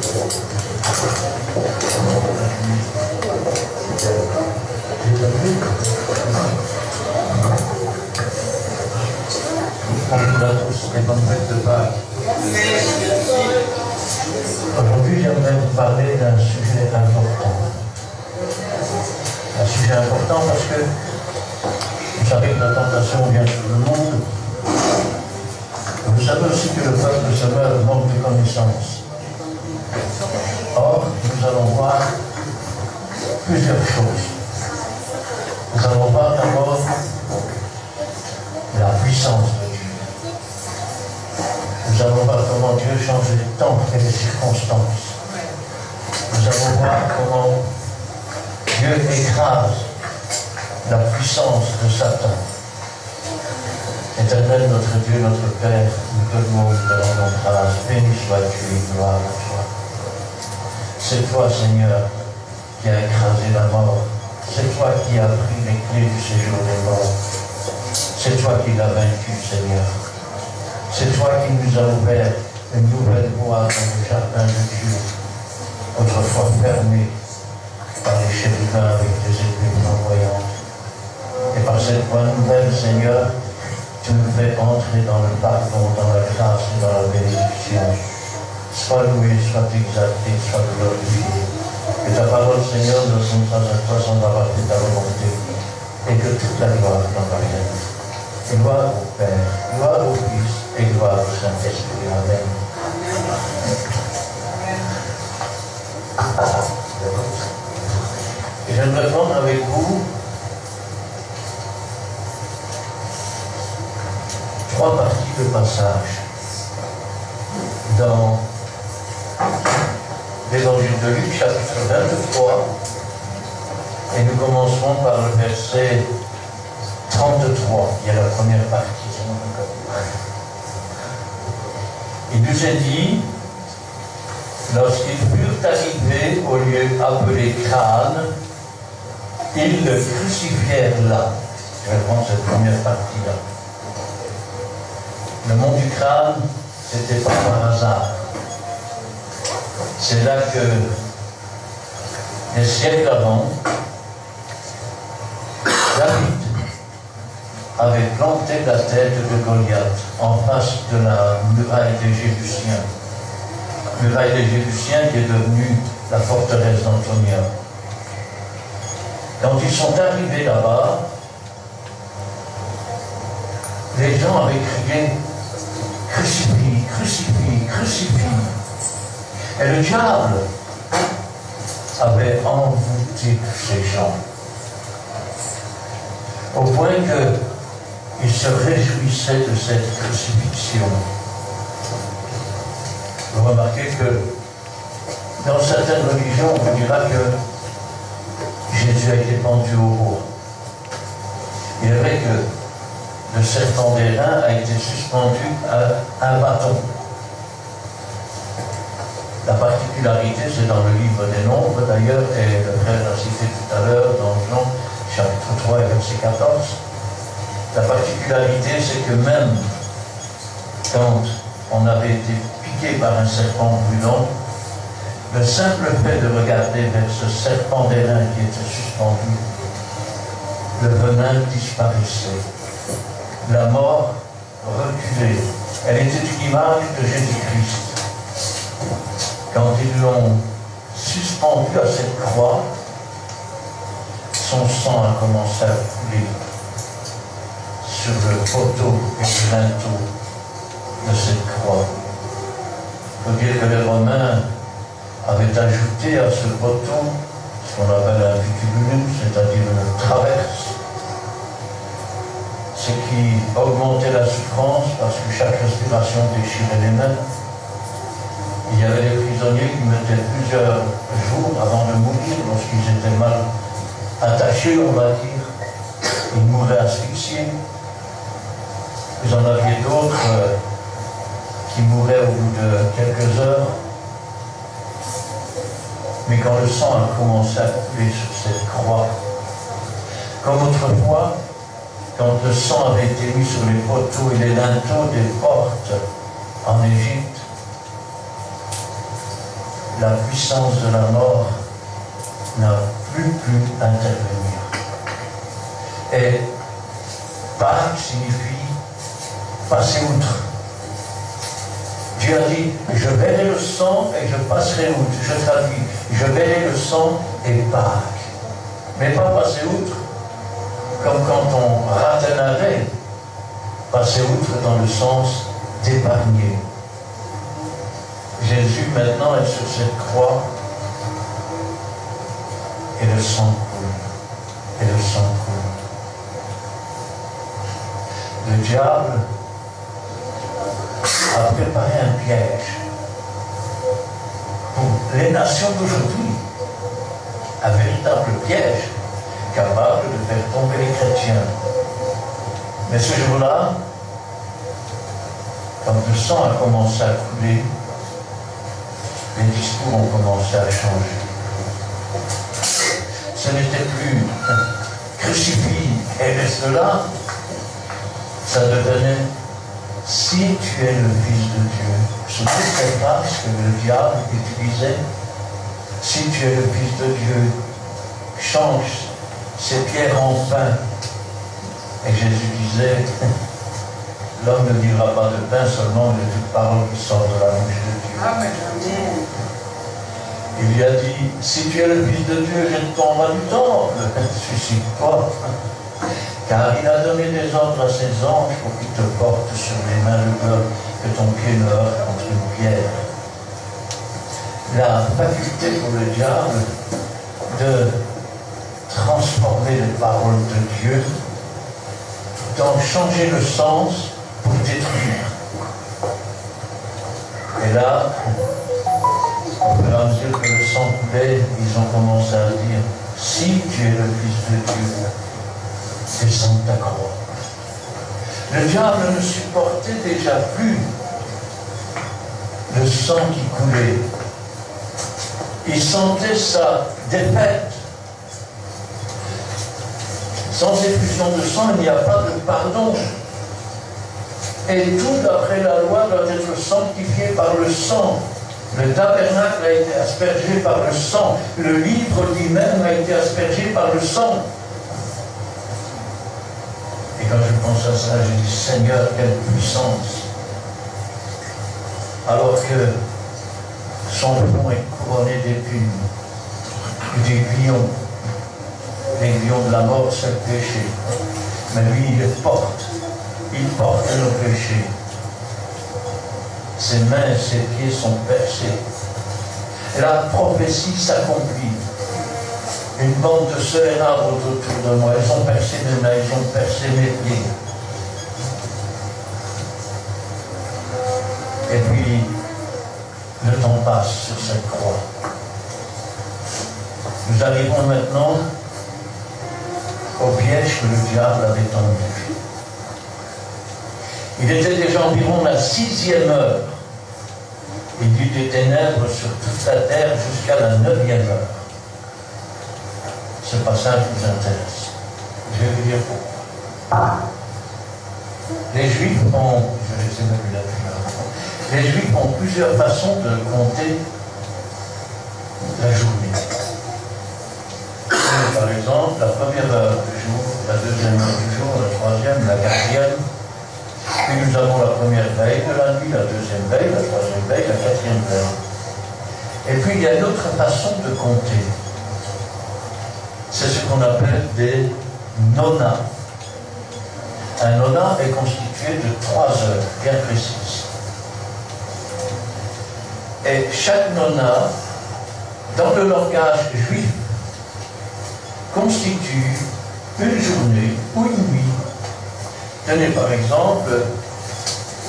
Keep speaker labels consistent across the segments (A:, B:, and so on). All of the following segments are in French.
A: On vous a tous les bonnes fêtes de Pâques. Aujourd'hui, j'aimerais vous parler d'un sujet important. Un sujet important parce que vous savez que la tentation vient sur le monde. Vous savez aussi que le peuple se meurt manque de connaissances. Or, nous allons voir plusieurs choses. Nous allons voir d'abord la puissance de Dieu. Nous allons voir comment Dieu change les temps et les circonstances. Nous allons voir comment Dieu écrase la puissance de Satan. Éternel, notre Dieu, notre Père, nous te louons, nous te rendons grâce. Béni sois-tu et gloire à toi. C'est toi, Seigneur, qui as écrasé la mort. C'est toi qui as pris les clés du séjour des morts. C'est toi qui l'as vaincu, Seigneur. C'est toi qui nous as ouvert une nouvelle voie dans le jardin de Dieu, autrefois fermée par les chérubins avec des épées flamboyantes. Et par cette voie nouvelle, Seigneur, tu nous fais entrer dans le pardon, dans la grâce et dans la bénédiction. Sois loué, sois exalté, sois glorifié. Que ta parole, Seigneur, ne sonne pas à toi sans avoir fait ta volonté. Et que toute la gloire t'en revienne. Gloire au Père, gloire au Fils et gloire au Saint-Esprit. Amen. Et j'aimerais prendre avec vous trois parties de passage dans l'Évangile de Luc, chapitre 23, et nous commencerons par le verset 33, qui est la première partie. Il nous est dit, lorsqu'ils furent arrivés au lieu appelé Crâne, ils le crucifièrent là. Je vais prendre cette première partie-là. Le mont du Crâne, c'était pas par hasard. C'est là que, des siècles avant, David avait planté la tête de Goliath en face de la muraille des Jébusiens. Muraille des Jébusiens qui est devenue la forteresse d'Antonia. Quand ils sont arrivés là-bas, les gens avaient crié « Crucifie, crucifie, crucifie ». Et le diable avait envoûté ces gens, au point qu'ils se réjouissaient de cette crucifixion. Vous remarquez que dans certaines religions, on vous dira que Jésus a été pendu au bois. Il est vrai que le serpent d'airain a été suspendu à un bâton. La particularité, c'est dans le livre des Nombres d'ailleurs, et le frère l'a cité tout à l'heure dans Jean, chapitre 3 et verset 14. La particularité, c'est que même quand on avait été piqué par un serpent brûlant, le simple fait de regarder vers ce serpent d'airain qui était suspendu, le venin disparaissait. La mort reculait. Elle était une image de Jésus-Christ. Quand ils l'ont suspendu à cette croix, son sang a commencé à couler sur le poteau et le linteau de cette croix. Il faut dire que les Romains avaient ajouté à ce poteau ce qu'on appelle un vitibulum, c'est-à-dire une traverse, ce qui augmentait la souffrance parce que chaque respiration déchirait les mains. Il y avait des prisonniers qui mettaient plusieurs jours avant de mourir, lorsqu'ils étaient mal attachés, on va dire. Ils mouraient asphyxiés. Vous en aviez d'autres qui mouraient au bout de quelques heures. Mais quand le sang a commencé à couler sur cette croix, comme autrefois, quand le sang avait été mis sur les poteaux et les linteaux des portes en Égypte, la puissance de la mort n'a plus pu intervenir. Et Pâques signifie passer outre. Dieu a dit, je verrai le sang et je passerai outre. Je traduis, je verrai le sang et Pâques. Mais pas passer outre, comme quand on rate un arrêt. Passer outre dans le sens d'épargner. Jésus maintenant est sur cette croix et le sang coule. Et le sang coule. Le diable a préparé un piège pour les nations d'aujourd'hui. Un véritable piège capable de faire tomber les chrétiens. Mais ce jour-là, quand le sang a commencé à couler, les discours ont commencé à changer. Ce n'était plus crucifie et reste là. Ça devenait si tu es le Fils de Dieu. C'est toutes ces phrases que le diable utilisait. Si tu es le Fils de Dieu, change ces pierres en pain. Et Jésus disait, l'homme ne vivra pas de pain seulement, mais de toute parole qui sort de la bouche de Dieu. Amen. Il lui a dit, si tu es le Fils de Dieu, jette-toi du temple, suscite-toi. Car il a donné des ordres à ses anges pour qu'ils te portent sur les mains de peur que ton pied ne heurte contre une pierre. La faculté pour le diable de transformer les paroles de Dieu, d'en changer le sens pour détruire. Et là, au fur et à mesure que le sang coulait, ils ont commencé à dire, si tu es le Fils de Dieu, descends de ta croix. Le diable ne supportait déjà plus le sang qui coulait. Il sentait sa défaite. Sans effusion de sang, il n'y a pas de pardon. Et tout, d'après la loi, doit être sanctifié par le sang. Le tabernacle a été aspergé par le sang. Le livre lui-même a été aspergé par le sang. Et quand je pense à ça, je dis, Seigneur, quelle puissance. Alors que son front est couronné d'épines, d'aiguillons. L'aiguillon de la mort, c'est le péché. Mais lui, il les porte. Il porte nos péchés. Ses mains, ses pieds sont percés. Et la prophétie s'accomplit. Une bande de sœurs autour de moi. Elles ont percé mes mains, elles ont percé mes pieds. Et puis, le temps passe sur cette croix. Nous arrivons maintenant au piège que le diable avait tendu. Il était déjà environ la 6e heure. Il y eut des ténèbres sur toute la terre jusqu'à la 9e heure. Ce passage vous intéresse. Je vais vous dire pourquoi. Les Juifs ont, les Juifs ont plusieurs façons de compter la journée. Par exemple, la première heure du jour, la deuxième heure du jour, la troisième, la quatrième. Puis nous avons la première veille de la nuit, la deuxième veille, la troisième veille, la quatrième veille. Et puis il y a une autre façon de compter. C'est ce qu'on appelle des nonas. Un nona est constitué de 3 heures bien précises. Et chaque nona, dans le langage juif, constitue une journée ou une nuit. Tenez par exemple,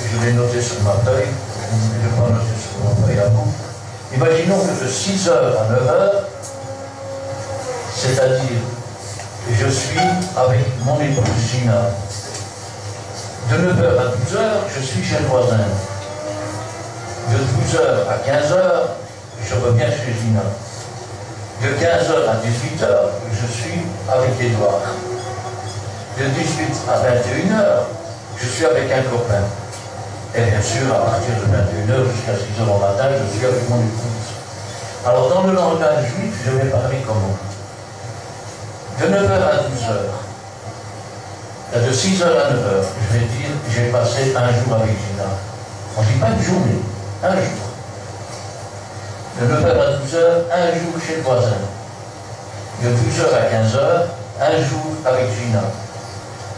A: je l'ai noté sur ma feuille, je vais pas noter sur ma feuille à vous. Imaginons que de 6 heures à 9 heures, c'est-à-dire je suis avec mon épouse Gina. De 9 heures à 12 heures, je suis chez le voisin. De 12 heures à 15 heures, je reviens chez Gina. De 15 heures à 18 heures, je suis avec Édouard. De 18 à 21 heures, je suis avec un copain. Et bien sûr, à partir de 21 heures jusqu'à 6 heures au matin, je suis avec mon épouse. Alors dans le langage juif, je vais parler comment? De 9h à 12h. De 6h à 9h, je vais dire, j'ai passé un jour avec Gina. On ne dit pas une journée, un jour. De 9h à 12h, un jour chez le voisin. De 12h à 15h, un jour avec Gina.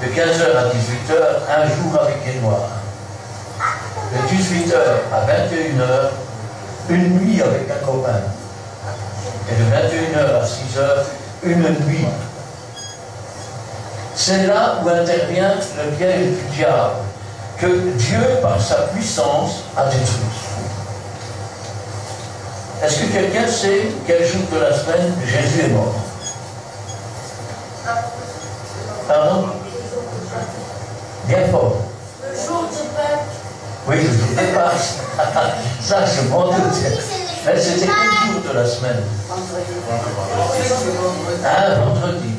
A: De 15h à 18h, un jour avec Édouard. De 18h à 21h, une nuit avec un copain. Et de 21h à 6h, une nuit. C'est là où intervient le piège du diable, que Dieu, par sa puissance, a détruit. Est-ce que quelqu'un sait quel jour de la semaine Jésus est mort? Pardon? Bien fort.
B: Le jour de Pâques.
A: Oui, le jour de Pâques. Ça, je m'en doute. Mais c'était quel jour de la semaine? Vendredi.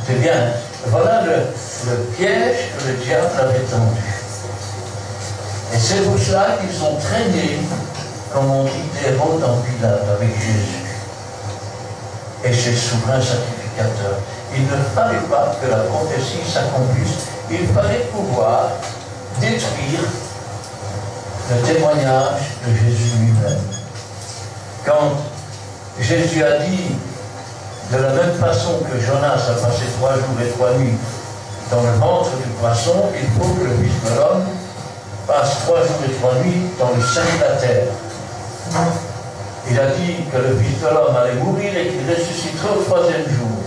A: C'est bien. Voilà le piège que le diable avait tendu. Et c'est pour cela qu'ils ont traîné, comme on dit, des rôles dans Pilate avec Jésus. Et chez le souverain sacrificateur. Il ne fallait pas que la prophétie s'accomplisse. Il fallait pouvoir détruire le témoignage de Jésus lui-même. Quand Jésus a dit, de la même façon que Jonas a passé 3 jours et 3 nuits dans le ventre du poisson, il faut que le Fils de l'homme passe 3 jours et 3 nuits dans le sein de la terre. Il a dit que le Fils de l'homme allait mourir et qu'il ressusciterait au 3e jour.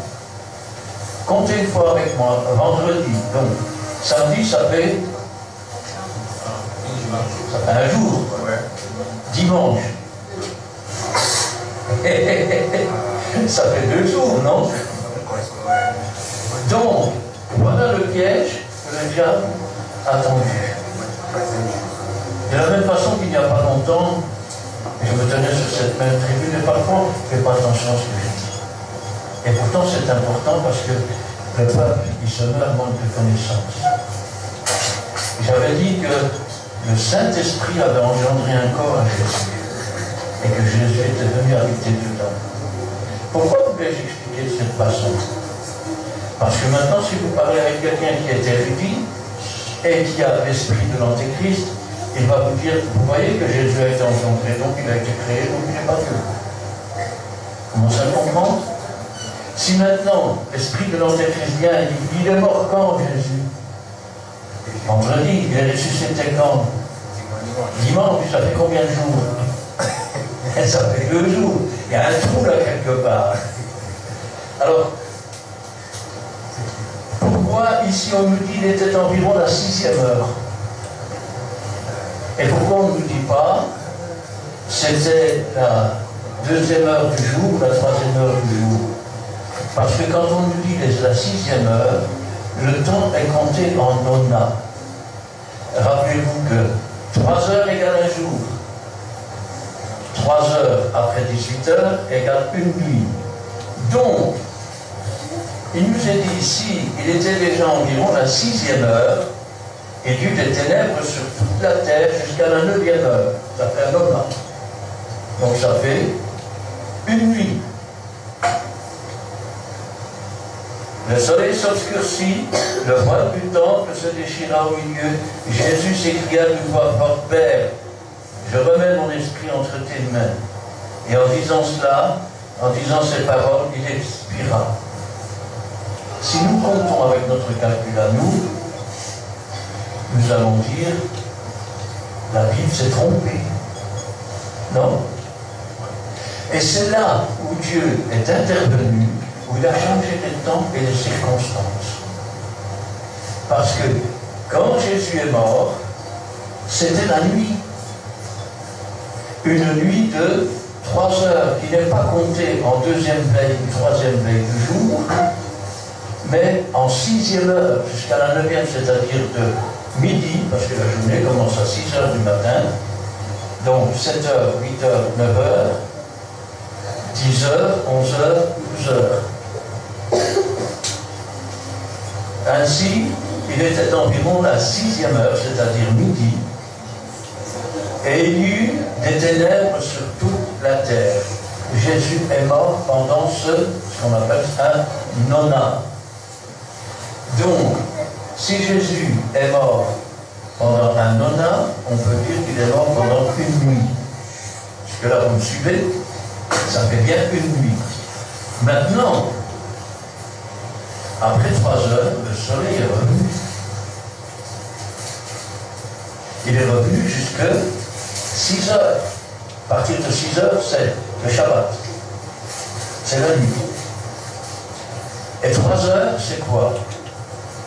A: Comptez une fois avec moi, vendredi, donc samedi ça fait un jour, dimanche. Ça fait 2 jours, non? Donc, voilà le piège que le diable a tendu. De la même façon qu'il n'y a pas longtemps, je me tenais sur cette même tribune et parfois je ne fais pas attention à ce que je dis. Et pourtant c'est important parce que le peuple, il se meurt manque de connaissance. J'avais dit que le Saint-Esprit avait engendré un corps à Jésus et que Jésus était venu habiter dedans. Pourquoi voulais-je expliquer de cette façon? Parce que maintenant, si vous parlez avec quelqu'un qui est érudit et qui a l'esprit de l'Antéchrist, il va vous dire, vous voyez que Jésus a été engendré, donc il a été créé, donc il n'est pas Dieu. Commencez à comprendre? Si maintenant, l'esprit de l'Antéchrist vient et dit, il est mort quand, Jésus? Vendredi, il est ressuscité quand? Dimanche, ça fait combien de jours? Ça fait 2 jours. Il y a un trou là quelque part. Alors, pourquoi ici on nous dit qu'il était environ la 6e heure? Et pourquoi on ne nous dit pas c'était la 2e heure du jour ou la 3e heure du jour? Parce que quand on nous dit la 6e heure, le temps est compté en nona. Rappelez-vous que 3 heures égale un jour. 3 heures après 18 heures égale une nuit. Donc, il nous est dit ici, il était déjà environ la 6e heure, et Dieu des ténèbres sur toute la terre jusqu'à la 9e heure. Ça fait un homme là. Donc ça fait une nuit. Le soleil s'obscurcit, le voile du temple se déchira au milieu. Jésus s'écria d'une voix forte, Père, je remets mon esprit entre tes mains. Et en disant cela, en disant ces paroles, il expira. Si nous comptons avec notre calcul à nous, nous allons dire, la Bible s'est trompée. Non? Et c'est là où Dieu est intervenu, où il a changé les temps et les circonstances. Parce que quand Jésus est mort, c'était la nuit. Une nuit de 3 heures qui n'est pas comptée en 2e veille ou 3e veille du jour, mais en 6e heure jusqu'à la 9e, c'est-à-dire de midi, parce que la journée commence à 6 heures du matin, donc 7 heures, 8 heures, 9 heures, 10 heures, 11 heures, 12 heures. Ainsi, il était environ la 6e heure, c'est-à-dire midi, et il y eut des ténèbres sur toute la terre. Jésus est mort pendant ce qu'on appelle un nona. Donc, si Jésus est mort pendant un nona, on peut dire qu'il est mort pendant une nuit. Parce que là, vous me suivez, ça fait bien une nuit. Maintenant, après 3 heures, le soleil est revenu. Il est revenu jusqu'à 6 heures. À partir de 6 heures, c'est le Shabbat. C'est la nuit. Et 3 heures, c'est quoi?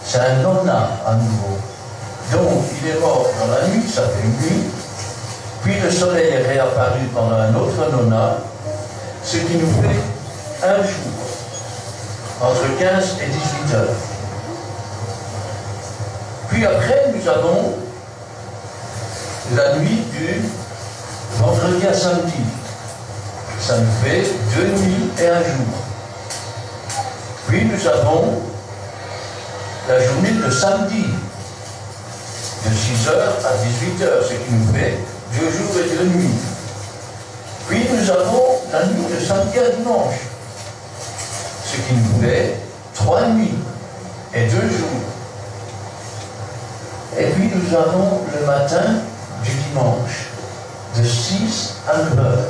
A: C'est un nona à nouveau. Donc, il est mort dans la nuit, ça fait une nuit. Puis le soleil est réapparu pendant un autre nona, ce qui nous fait un jour, entre 15 et 18 heures. Puis après, nous avons la nuit du vendredi à samedi. Ça nous fait 2 nuits et un jour. Puis nous avons la journée de samedi, de 6 heures à 18 heures, ce qui nous fait 2 jours et 2 nuits. Puis nous avons la nuit de samedi à dimanche, ce qui nous fait 3 nuits et 2 jours. Et puis nous avons le matin du dimanche, de 6 à 9 heures,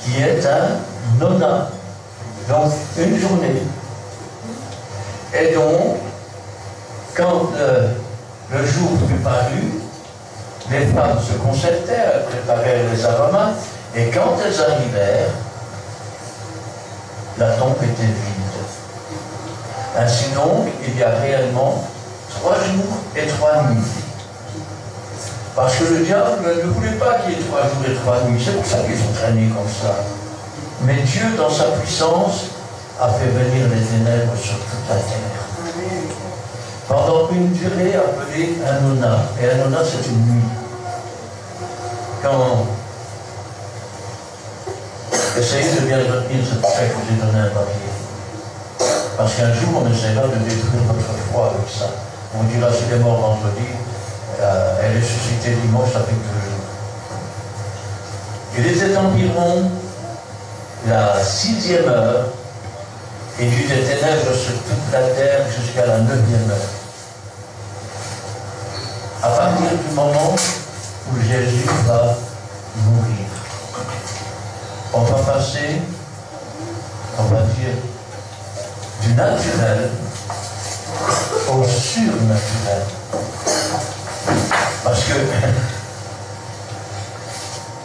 A: qui est un nona, donc une journée. Et donc, quand le jour fut paru, les femmes se concertèrent, elles préparèrent les aromates, et quand elles arrivèrent, la tombe était vide. Ainsi donc, il y a réellement 3 jours et 3 nuits. Parce que le diable ne voulait pas qu'il y ait 3 jours et 3 nuits, c'est pour ça qu'ils ont traîné comme ça. Mais Dieu, dans sa puissance, a fait venir les ténèbres sur toute la terre. Pendant une durée appelée un nona. Et un nona, c'est une nuit. Quand... Essayez de bien retenir, c'est pour ça que je vous ai donné un papier. Parce qu'un jour, on essaiera de détruire votre foi avec ça. On dira, s'il est mort vendredi, elle est ressuscitée dimanche, ça fait 2 jours. Il était environ la 6e heure, et il y eut des ténèbres sur toute la terre jusqu'à la 9e heure. À partir du moment où Jésus va mourir, on va passer, on va dire, du naturel au surnaturel. Parce que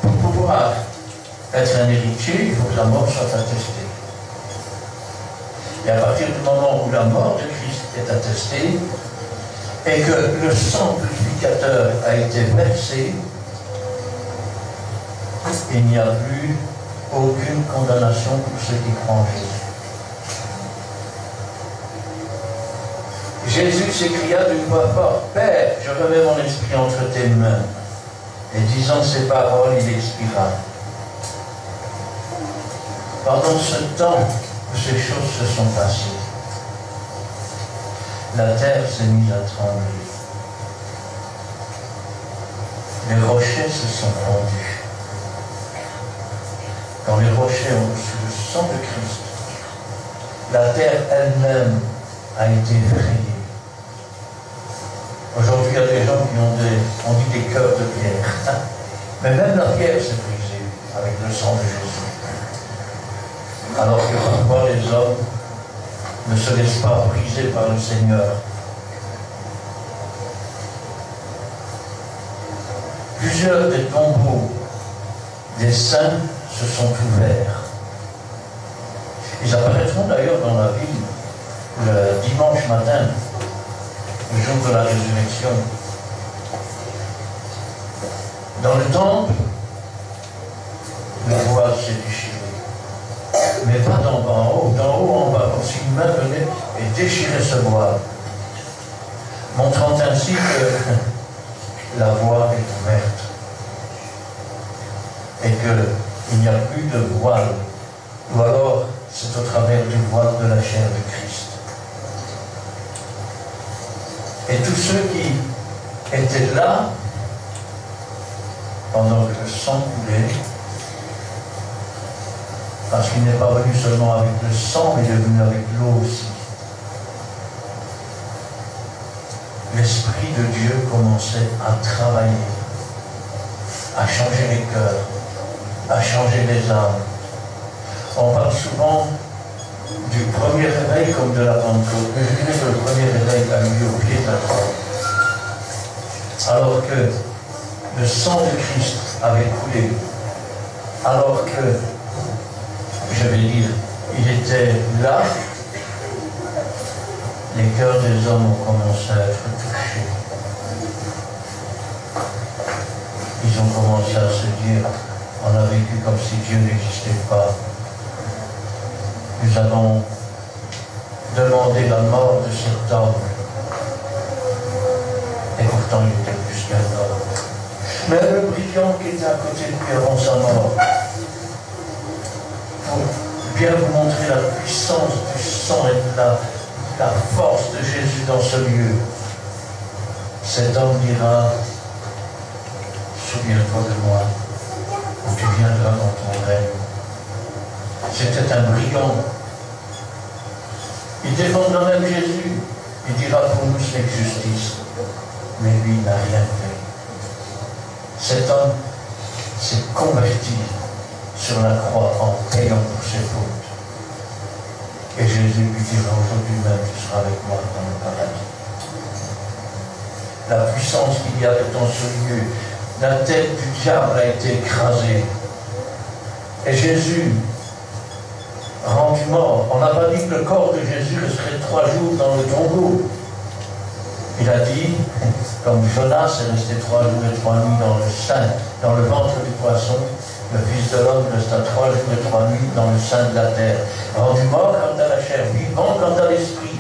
A: pour pouvoir être un héritier, il faut que la mort soit attestée. Et à partir du moment où la mort de Christ est attestée, et que le sang purificateur a été versé, il n'y a plus aucune condamnation pour ceux qui croient en Jésus. Jésus s'écria d'une voix forte, « Père, je remets mon esprit entre tes mains. » Et disant ces paroles, il expira. Pendant ce temps où ces choses se sont passées, la terre s'est mise à trembler. Les rochers se sont fondus. Quand les rochers ont reçu le sang de Christ, la terre elle-même a été effrayée. Aujourd'hui, il y a des gens qui ont dit des cœurs de pierre. Mais même la pierre s'est brisée avec le sang de Jésus. Alors que parfois les hommes ne se laissent pas briser par le Seigneur. Plusieurs des tombeaux des saints se sont ouverts. Ils apparaîtront d'ailleurs dans la ville le dimanche matin, le jour de la résurrection. Dans le temple, le voile s'est déchiré. Mais pas d'en haut, d'en haut en bas, comme si une main venait et déchirait ce voile, montrant ainsi que la voie est ouverte et qu'il n'y a plus de voile, ou alors c'est au travers du voile de la chair de Christ. Et tous ceux qui étaient là, pendant que le sang coulait, Parce qu'il n'est pas venu seulement avec le sang, mais il est venu avec l'eau aussi. L'Esprit de Dieu commençait à travailler, à changer les cœurs, à changer les âmes. On parle souvent du premier réveil comme de la Pentecôte. Mais je dirais que le premier réveil a eu lieu au pied de la croix. Alors que le sang de Christ avait coulé. Alors que, je vais dire, il était là, les cœurs des hommes ont commencé à être touchés. Ils ont commencé à se dire, on a vécu comme si Dieu n'existait pas. Nous avons demandé la mort de cet homme. Et pourtant, il était plus qu'un homme. Mais le brigand qui était à côté de lui avant sa mort, pour bien vous montrer la puissance du sang et de la force de Jésus dans ce lieu, cet homme dira, souviens-toi de moi, où tu viendras dans ton règne. C'était un brigand. Il défendra même Jésus. Il dira pour nous c'est justice. Mais lui n'a rien fait. Cet homme s'est converti sur la croix en payant pour ses fautes. Et Jésus lui dira aujourd'hui même, tu seras avec moi dans le paradis. La puissance qu'il y avait dans ce lieu, la tête du diable a été écrasée. Et Jésus, rendu mort, on n'a pas dit que le corps de Jésus resterait 3 jours dans le tombeau. Il a dit, comme Jonas est resté 3 jours et 3 nuits dans le sein, dans le ventre du poisson, le Fils de l'homme resta 3 jours et 3 nuits dans le sein de la terre. Rendu mort quant à la chair, vivant quant à l'esprit.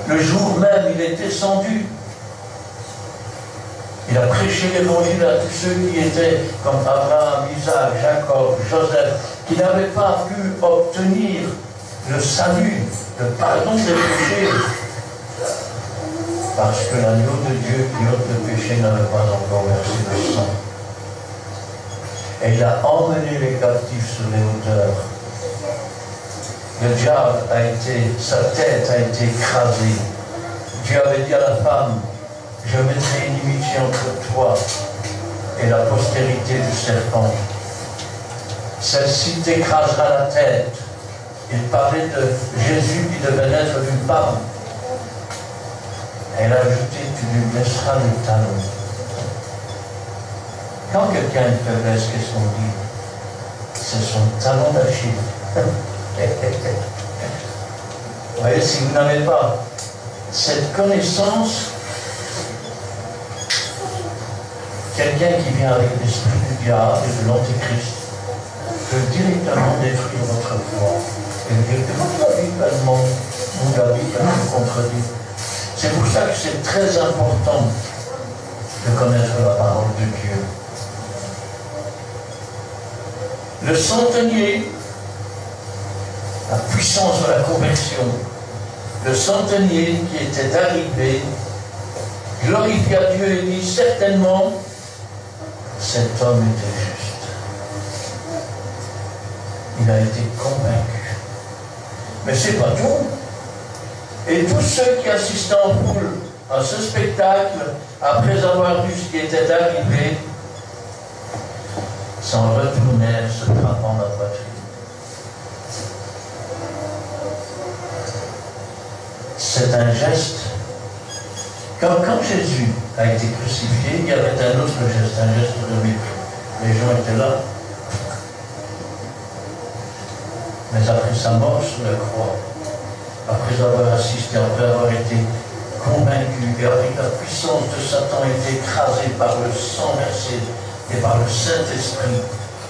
A: Le jour même, il est descendu. Il a prêché l'évangile à tous ceux qui étaient comme Abraham, Isaac, Jacob, Joseph, qui n'avaient pas pu obtenir le salut, le pardon des péchés. Parce que l'agneau de Dieu qui ôte le péché n'avait pas encore versé le sang. Et il a emmené les captifs sur les hauteurs. Le diable sa tête a été écrasée. Dieu avait dit à la femme, je mettrai inimitié entre toi et la postérité du serpent. Celle-ci t'écrasera la tête. Il parlait de Jésus qui devait naître d'une femme. Elle a ajouté, tu lui laisseras le talon. Quand quelqu'un a une faiblesse, qu'est-ce qu'on dit? C'est son talon d'Achille. Vous voyez, si vous n'avez pas cette connaissance, quelqu'un qui vient avec l'esprit du diable et de l'antéchrist peut directement détruire votre foi. Et dire que vous avez tellement, vous l'avez tellement contredit. C'est pour ça que c'est très important de connaître la parole de Dieu. Le centenier, la puissance de la conversion, le centenier qui était arrivé, glorifia Dieu et dit certainement, cet homme était juste. Il a été convaincu. Mais c'est pas tout. Et tous ceux qui assistaient en foule à ce spectacle, après avoir vu ce qui était arrivé, s'en retournèrent se frappant la poitrine. C'est un geste. Quand Jésus a été crucifié, il y avait un autre geste, un geste de mépris. Les gens étaient là. Mais après sa mort sur la croix, après avoir assisté, après avoir été convaincu, et avec la puissance de Satan été écrasé par le sang versé et par le Saint-Esprit,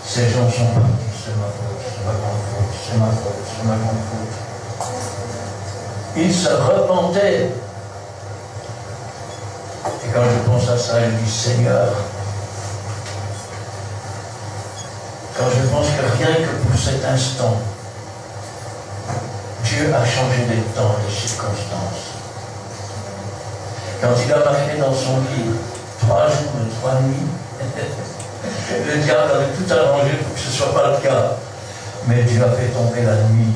A: ces gens sont partis. C'est ma faute, c'est ma grande faute, c'est ma faute, c'est ma grande faute. Ils se repentaient. Et quand je pense à ça, je dis Seigneur, quand je pense que rien que pour cet instant, Dieu a changé les temps et les circonstances. Quand il a marqué dans son livre 3 jours et 3 nuits, le diable avait tout arrangé pour que ce ne soit pas le cas. Mais Dieu a fait tomber la nuit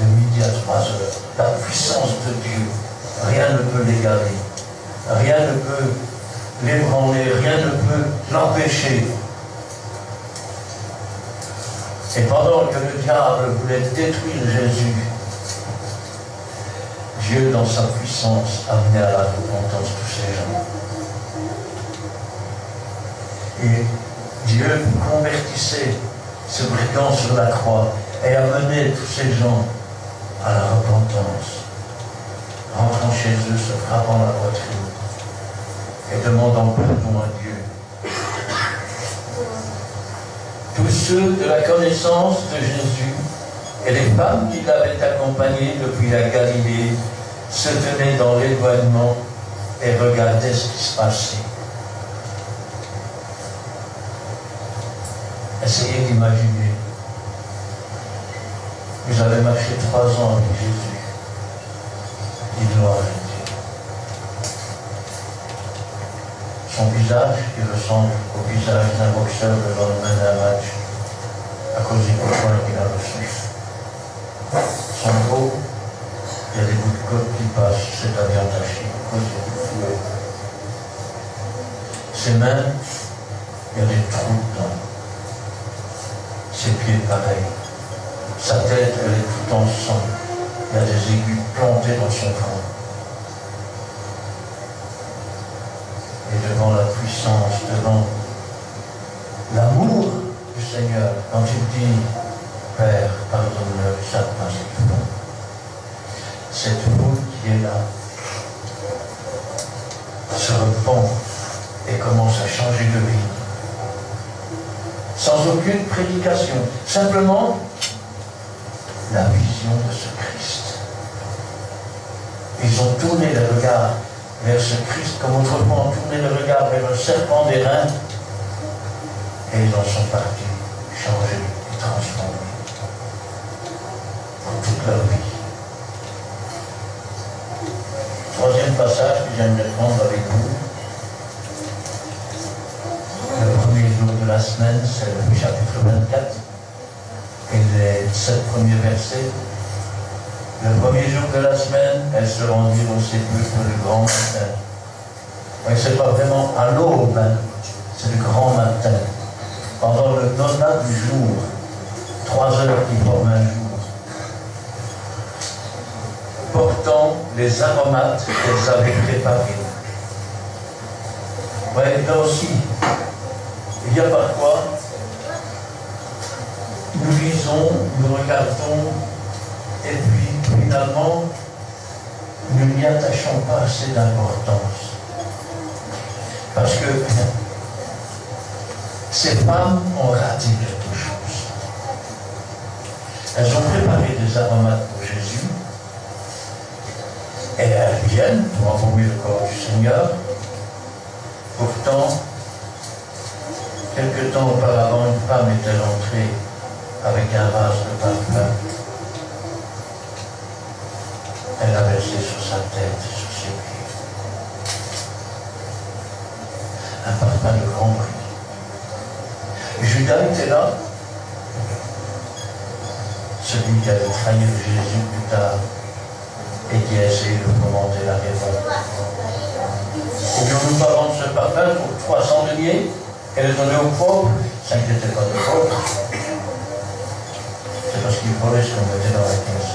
A: de midi à 3 heures. La puissance de Dieu, rien ne peut l'égaler. Rien ne peut l'ébranler, rien ne peut l'empêcher. Et pendant que le diable voulait détruire Jésus, Dieu, dans sa puissance, a amené à la repentance tous ces gens. Et Dieu convertissait ce brigand sur la croix et amenait tous ces gens à la repentance, rentrant chez eux, se frappant la poitrine et demandant pardon à Dieu. Tous ceux de la connaissance de Jésus et les femmes qui l'avaient accompagné depuis la Galilée se tenaient dans l'éloignement et regardaient ce qui se passait. Essayez d'imaginer. Vous avez marché 3 ans avec Jésus. Dites-moi avec Dieu. Son visage, il ressemble au visage d'un boxeur le lendemain d'un match, à cause du point qu'il a reçu. Son dos, il y a des bouts de côte qui passent, c'est la viande tachée, à cause du fouet. Ses mains, il y a des trous dedans. Ses pieds, pareil. Sa tête, elle est tout en sang. Il y a des aiguilles plantées dans son front. Et devant la puissance, devant l'amour du Seigneur, quand il dit « Père, pardonne-leur, ils savent pas ce qu'ils font », cette foule qui est là se repent et commence à changer de vie. Sans aucune prédication, simplement la vision de ce Christ. Ils ont tourné le regard vers ce Christ, comme autrefois on tournait le regard vers le serpent d'airain, et ils en sont partis, changés et transformés pour toute leur vie. Troisième passage que j'aimerais prendre avec vous. Le premier jour de la semaine, c'est le chapitre 24 et les 7 premiers versets. Le premier jour de la semaine, elles se rendirent au sépulcre le grand matin. Mais ce n'est pas vraiment à l'aube, c'est le grand matin. Pendant le nona du jour, 3 heures qui forment un jour, portant les aromates qu'elles avaient préparés. Oui, là aussi, il y a parfois, nous lisons, nous regardons, et puis finalement, nous n'y attachons pas assez d'importance. Parce que ces femmes ont raté quelque chose. Elles ont préparé des aromates pour Jésus, et elles viennent pour embaumer le corps du Seigneur. Pourtant, quelque temps auparavant, une femme était entrée avec un vase de parfum. Elle l'a versé sur sa tête, sur ses pieds. Un parfum de grand prix. Judas était là, celui qui allait trahir Jésus plus tard et qui a essayé de fomenter la révolte. Pouvions-nous pas vendre ce parfum pour 300 deniers et le donner aux pauvres? Ça n'était pas de pauvres. C'est parce qu'ils volaient ce qu'on mettait dans la caisse.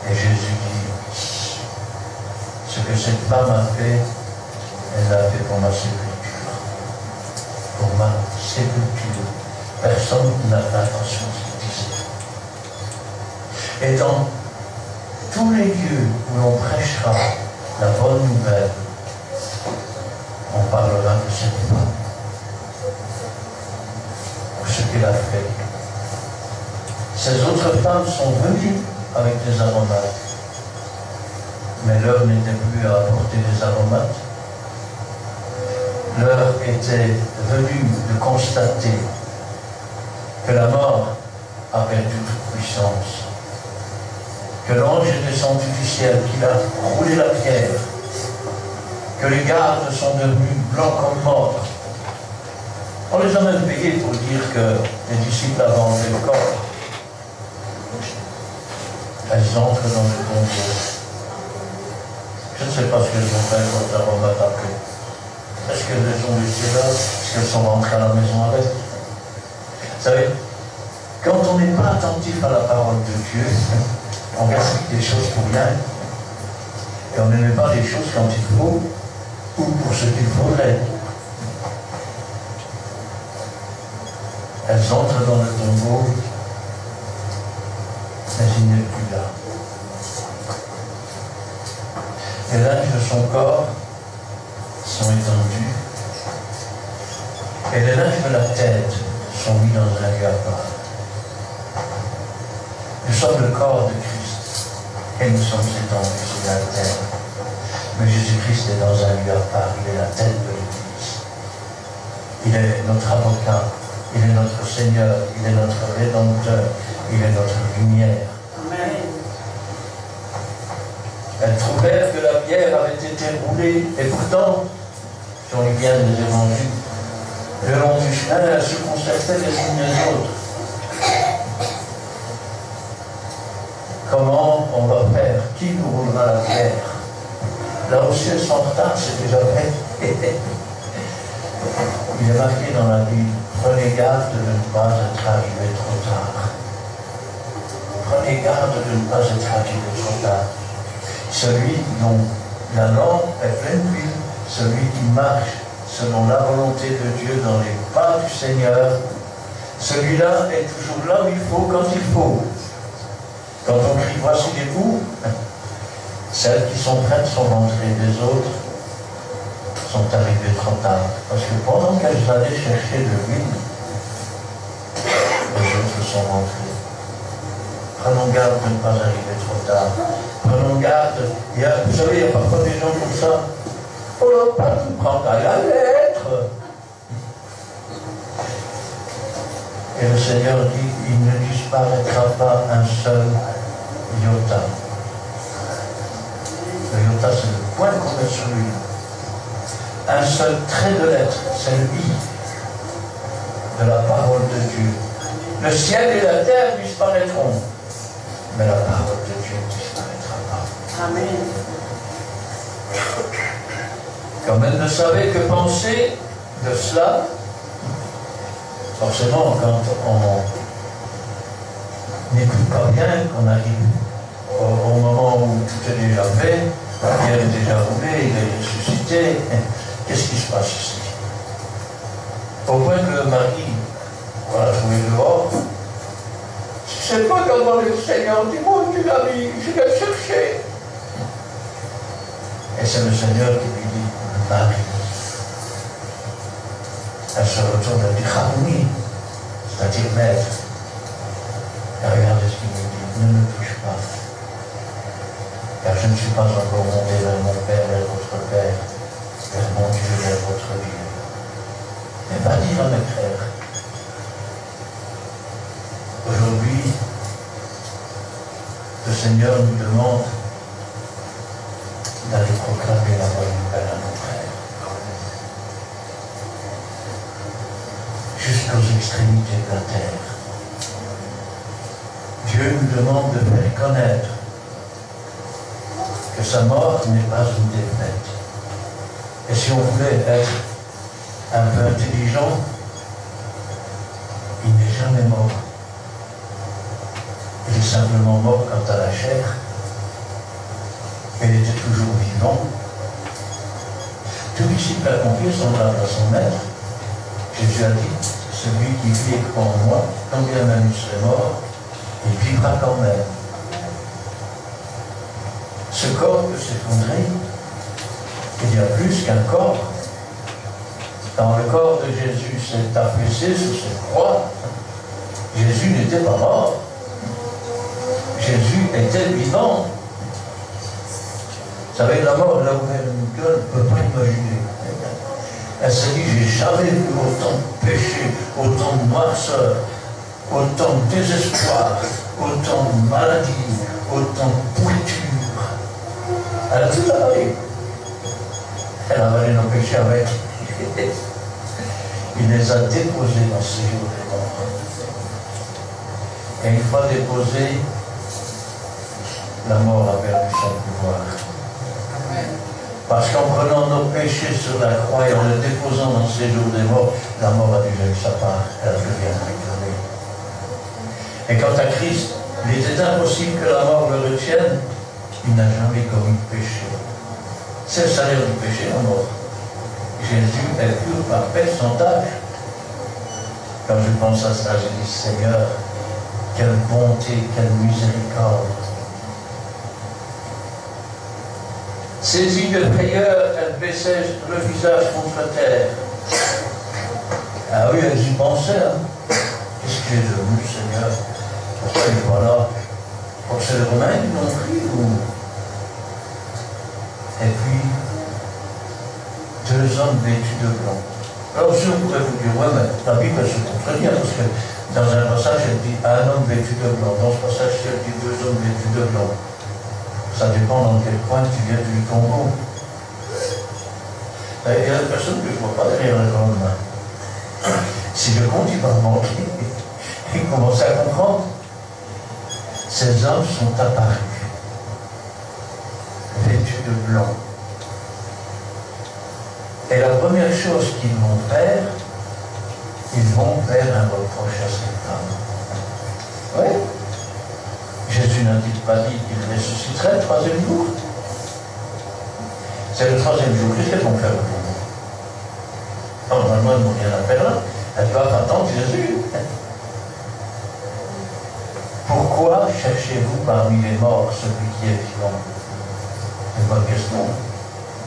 A: Et Jésus dit, ce que cette femme a fait, elle l'a fait pour ma sépulture. Pour ma sépulture. Personne n'a fait attention à ce qu'il disait. Et dans tous les lieux où l'on prêchera la bonne nouvelle, on parlera de cette femme. Pour ce qu'elle a fait. Ces autres femmes sont venues avec des aromates. Mais l'heure n'était plus à apporter des aromates. L'heure était venue de constater que la mort a perdu toute puissance. Que l'ange est descendu du ciel, qu'il a roulé la pierre. Que les gardes sont devenus blancs comme morts. On les a même payés pour dire que les disciples avaient enlevé le corps. Elles entrent dans le tombeau. Je ne sais pas ce qu'elles ont fait quand elles ont attaqué. Est-ce qu'elles les ont laissées là? Est-ce qu'elles sont rentrées à la maison avec? Vous savez, quand on n'est pas attentif à la parole de Dieu, on gaspille des choses pour rien. Et on ne met pas les choses quand il faut, ou pour ce qu'il faudrait. Elles entrent dans le tombeau, mais il n'est plus là. Les linges de son corps sont étendus, et les linges de la tête sont mis dans un lieu à part. Nous sommes le corps de Christ, et nous sommes étendus sur la terre. Mais Jésus-Christ est dans un lieu à part, il est la tête de l'Église. Il est notre avocat, il est notre Seigneur, il est notre Rédempteur, il est notre lumière.
B: Amen.
A: Elles trouvèrent que la pierre avait été roulée, et pourtant, si on lit bien les évangiles, le long du chemin, elles se concertaient les unes des autres. Comment on va faire? Qui nous roulera la pierre? Là aussi, elles sont en retard, c'est déjà fait. Il est marqué dans la Bible, prenez garde de ne pas être arrivé trop tard. Prenez garde de ne pas être arrivé trop tard. Celui dont la lampe est pleine d'huile, celui qui marche selon la volonté de Dieu dans les pas du Seigneur, celui-là est toujours là où il faut, quand il faut. Quand on crie voici les bouts, celles qui sont prêtes sont rentrées, les autres sont arrivées trop tard. Parce que pendant qu'elles allaient chercher de l'huile, les autres sont rentrées. Prenons garde de ne pas arriver trop tard. Prenons garde. Vous savez, il y a parfois des gens comme ça. On ne va pas tout prendre à la lettre. Et le Seigneur dit, il ne disparaîtra pas un seul iota. Le iota, c'est le point qu'on met sur lui. Un seul trait de lettre, c'est le i de la parole de Dieu. Le ciel et la terre disparaîtront, mais la parole de Dieu ne disparaîtra pas.
B: Amen.
A: Comme elle ne savait que penser de cela, forcément, quand on n'écoute pas bien, qu'on arrive au moment où tout est déjà fait, Pierre est déjà roulé, il est ressuscité, qu'est-ce qui se passe ici? Au point que Marie va jouer dehors. Je ne sais pas comment le Seigneur dit, bon, tu l'as mis, je l'ai cherché. Et c'est le Seigneur qui lui dit, Marie. Elle se retourne, elle dit, Rabouni, c'est-à-dire maître. Et regardez ce qu'il lui dit, ne me touche pas. Car je ne suis pas encore monté vers mon Père, vers votre Père, vers mon Dieu, vers votre Dieu. Mais va dire à mes frères, aujourd'hui, le Seigneur nous demande d'aller proclamer la bonne nouvelle à nos frères. Jusqu'aux extrémités de la terre. Dieu nous demande de faire connaître que sa mort n'est pas une défaite. Et si on voulait être un peu intelligent, il n'est jamais mort. Il est simplement mort quant à la chair. Il était toujours vivant. Tout disciple accompli est semblable à son maître. Jésus a dit, celui qui vit et croit en moi, quand bien même il serait mort, il vivra quand même. Ce corps peut s'effondrer. Il y a plus qu'un corps. Quand le corps de Jésus s'est affaissé sur cette croix, Jésus n'était pas mort. Jésus était vivant. Vous savez, la mort, là où elle ne peut pas imaginer. Elle se dit, j'ai jamais vu autant de péché, autant de noirceur, autant de désespoir, autant de maladie, autant de pourriture. Elle a tout avalé. Elle a avalé nos péchés avec. il les a déposés dans ce jour des morts. Et une fois déposés, la mort a perdu son pouvoir. Parce qu'en prenant nos péchés sur la croix et en les déposant dans ces jours des morts, la mort a déjà eu sa part, elle a plus rien réclamé. Et quant à Christ, il était impossible que la mort le retienne, il n'a jamais commis de péché. C'est le salaire du péché, la mort. Jésus est pur, parfait, sans tâche. Quand je pense à ça, je dis, Seigneur, quelle bonté, quelle miséricorde. Saisie de frayeur, elle baissait le visage contre terre. Ah oui, elle y pensait. Hein. Qu'est-ce que j'ai devenu, Seigneur? Pourquoi il n'est pas là? Pour que c'est les Romains qui l'ont pris ou... Et puis, 2 hommes vêtus de blanc. Alors, si on pourrait vous dire, ouais, mais la Bible elle se contredit, parce que dans un passage, elle dit un homme vêtu de blanc. Dans ce passage, elle dit 2 hommes vêtus de blanc. Ça dépend dans quel coin tu viens du Congo. Il y a des personnes que je ne vois pas derrière les grandes mains. Si le compte, il va manquer. Il commence à comprendre. Ces hommes sont apparus, vêtus de blanc. Et la première chose qu'ils vont faire, ils vont faire un reproche à cette femme. Oui. Jésus n'a-t-il pas dit qu'il ressusciterait le 3e jour? C'est le 3e jour. Qu'est-ce qu'elles vont faire pour vous? Normalement, elles n'ont rien à faire là. Elles doivent attendre Jésus. Pourquoi cherchez-vous parmi les morts celui qui est vivant? C'est une bonne question.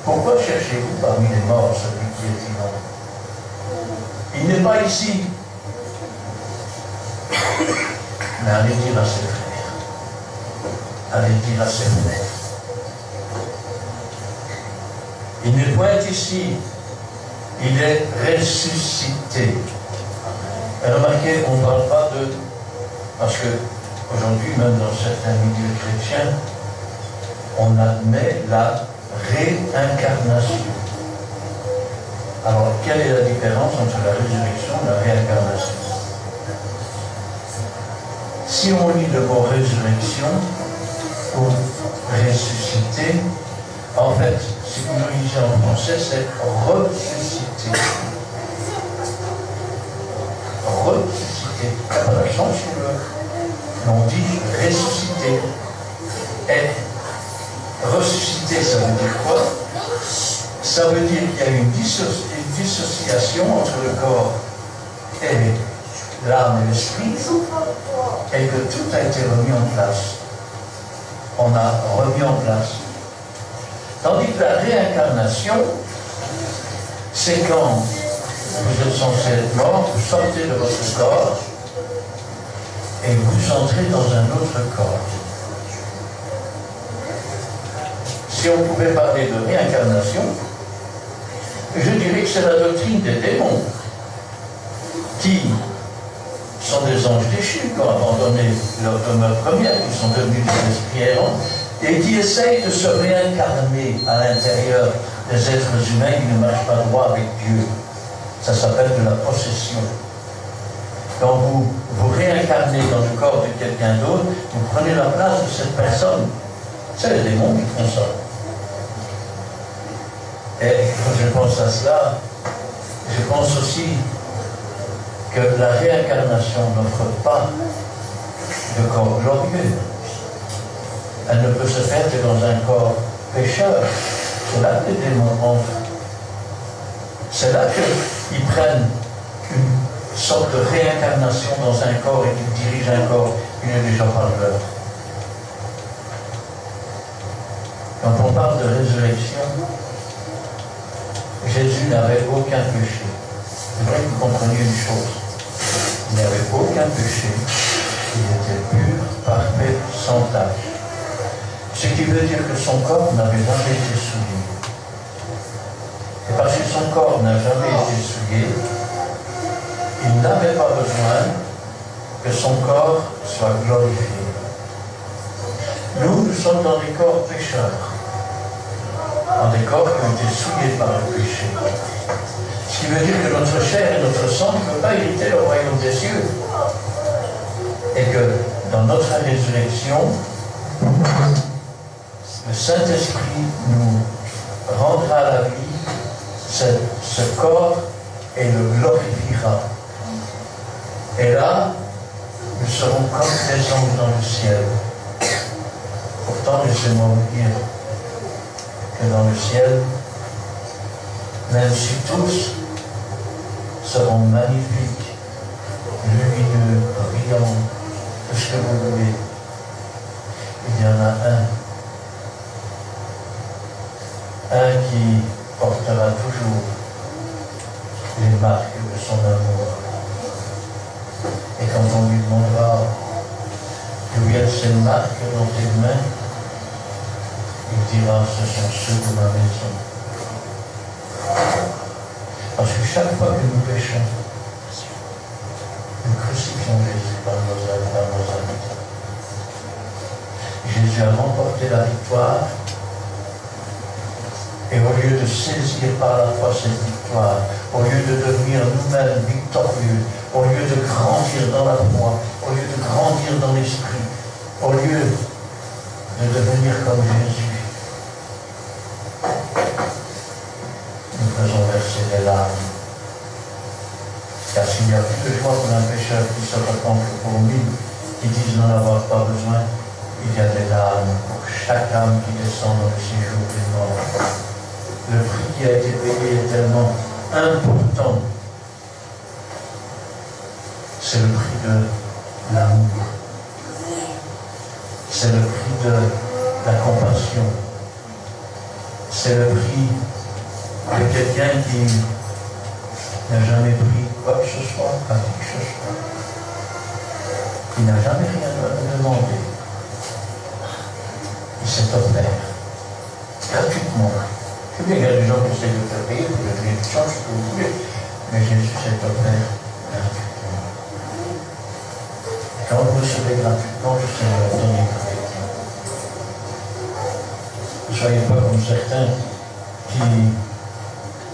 A: Pourquoi cherchez-vous parmi les morts celui qui est vivant? Il n'est pas ici. Mais allez dire à ses frères. Allez dire à ses frères. Il n'est point ici. Il est ressuscité. Et remarquez, on ne parle pas de... Parce que aujourd'hui, même dans certains milieux chrétiens, on admet la réincarnation. Alors, quelle est la différence entre la résurrection et la réincarnation? Si on lit le mot résurrection ou ressusciter, en fait, si vous le lisez en français, c'est ressusciter. Ressusciter. Il n'y a pas d'accent sur le... On dit ressusciter. Et ressusciter, ça veut dire quoi? Ça veut dire qu'il y a une dissociation entre le corps et l'âme et l'esprit, et que tout a été remis en place. On a remis en place. Tandis que la réincarnation, c'est quand vous êtes censé être mort, vous sortez de votre corps et vous entrez dans un autre corps. Si on pouvait parler de réincarnation, je dirais que c'est la doctrine des démons qui sont des anges déchus, qui ont abandonné leur demeure première, qui sont devenus des esprits errants, et qui essayent de se réincarner à l'intérieur des êtres humains qui ne marchent pas droit avec Dieu. Ça s'appelle de la possession. Quand vous vous réincarnez dans le corps de quelqu'un d'autre, vous prenez la place de cette personne. C'est les démons qui font ça. Et quand je pense à cela, je pense aussi que la réincarnation n'offre pas de corps glorieux. Elle ne peut se faire que dans un corps pécheur. C'est là que les démons entrent. C'est là qu'ils prennent une sorte de réincarnation dans un corps et qu'ils dirigent un corps qui n'est déjà pas le leur. Quand on parle de résurrection, Jésus n'avait aucun péché. Je voudrais que vous compreniez une chose. Il n'avait aucun péché. Il était pur, parfait, sans tache. Ce qui veut dire que son corps n'avait jamais été souillé. Et parce que son corps n'a jamais été souillé, il n'avait pas besoin que son corps soit glorifié. Nous sommes dans des corps pécheurs, dans des corps qui ont été souillés par le péché. Ce Ce qui veut dire que notre chair et notre sang ne peuvent pas hériter le royaume des cieux. Et que dans notre résurrection, le Saint-Esprit nous rendra la vie, ce corps, et le glorifiera. Et là, nous serons comme des anges dans le ciel. Pourtant, laissez-moi vous dire que dans le ciel, même si tous seront magnifiques, lumineux, brillants, tout ce que vous voulez, il y en a un qui portera toujours les marques de son amour. Et quand on lui demandera d'où viennent ces marques dans tes mains, il dira, ce sont ceux de ma maison. Parce que chaque fois que nous péchons, nous crucifions Jésus par nos actes. Jésus a remporté la victoire, et au lieu de saisir par la foi cette victoire, au lieu de devenir nous-mêmes victorieux, au lieu de grandir dans la foi, au lieu de grandir dans l'esprit, au lieu de devenir comme Jésus, nous faisons verser des larmes. Car s'il n'y a plus de joie pour un pécheur qui se repent que pour mille qui disent n'en avoir pas besoin, il y a des larmes pour chaque âme qui descend dans le séjour des morts. Le prix qui a été payé est tellement important. C'est le prix de l'amour. C'est le prix de la compassion. C'est le prix de quelqu'un qui n'a jamais pris quoi que ce soit, pas qui que ce soit. Qui n'a jamais rien demandé. Il s'est offert gratuitement. Je sais bien qu'il y a des gens qui essaient de faire payer pour donner du change, ce que vous voulez, mais Jésus s'est offert gratuitement. Quand vous recevez gratuitement, le Seigneur donne gratuitement. Ne soyez pas comme certains qui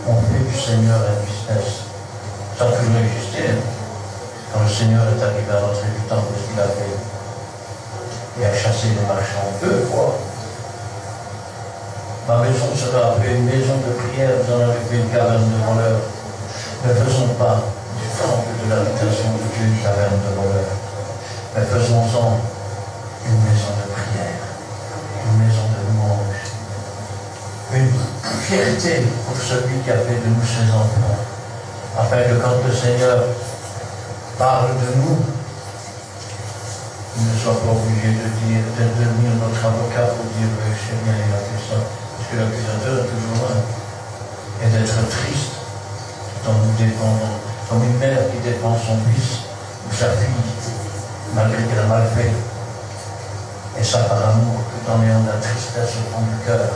A: ont fait du Seigneur un business. Ça a toujours existé. Quand le Seigneur est arrivé à l'entrée du temple, ce qu'il a fait, il a chassé les marchands 2 fois. Ma maison sera appelée une maison de prière, vous en avez fait une caverne de voleurs. Ne faisons pas du temple de l'habitation de Dieu une caverne de voleurs, mais faisons-en une maison de prière, une maison de louange, une fierté pour celui qui a fait de nous ses enfants, afin que quand le Seigneur parle de nous, il ne soit pas obligé de devenir notre avocat pour dire que je sais bien, il a fait ça. Parce que l'accusateur est toujours là. Et d'être triste tout en nous défendant. Comme une mère qui défend son fils ou sa fille, malgré qu'elle a mal fait. Et ça par amour, tout en ayant de la tristesse au fond du cœur.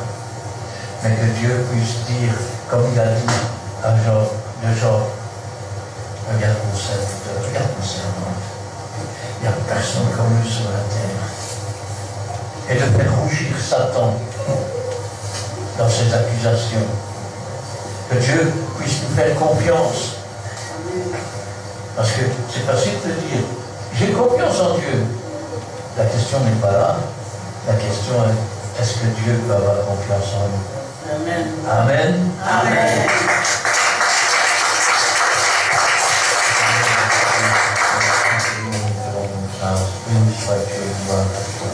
A: Mais que Dieu puisse dire, comme il a dit à Job, regarde mon serviteur, regarde mon servant. Il n'y a personne comme lui sur la terre. Et de faire rougir Satan dans ses accusations. Que Dieu puisse nous faire confiance. Parce que c'est facile de dire, j'ai confiance en Dieu. La question n'est pas là. La question est, est-ce que Dieu peut avoir confiance en nous? Amen. Amen. Amen. Béni soit Dieu, gloire à toi.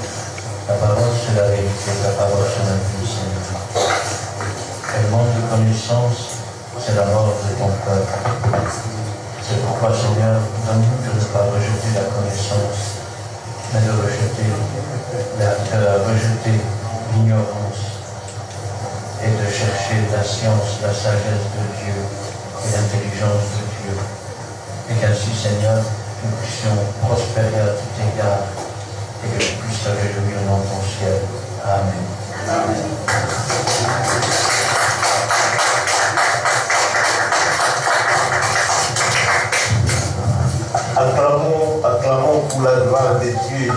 A: La parole, c'est la vérité, la parole, c'est la puissance. Le manque de connaissance, c'est la mort de ton peuple. C'est pourquoi, Seigneur, donne-nous de ne pas rejeter la connaissance, mais de rejeter l'ignorance et de chercher la science, la sagesse de Dieu et l'intelligence de Dieu. Et qu'ainsi, Seigneur, nous puissions prospérer à tout égard et que tu puisses te réjouir dans ton ciel. Amen. Amen.
C: Acclamons pour la gloire de Dieu.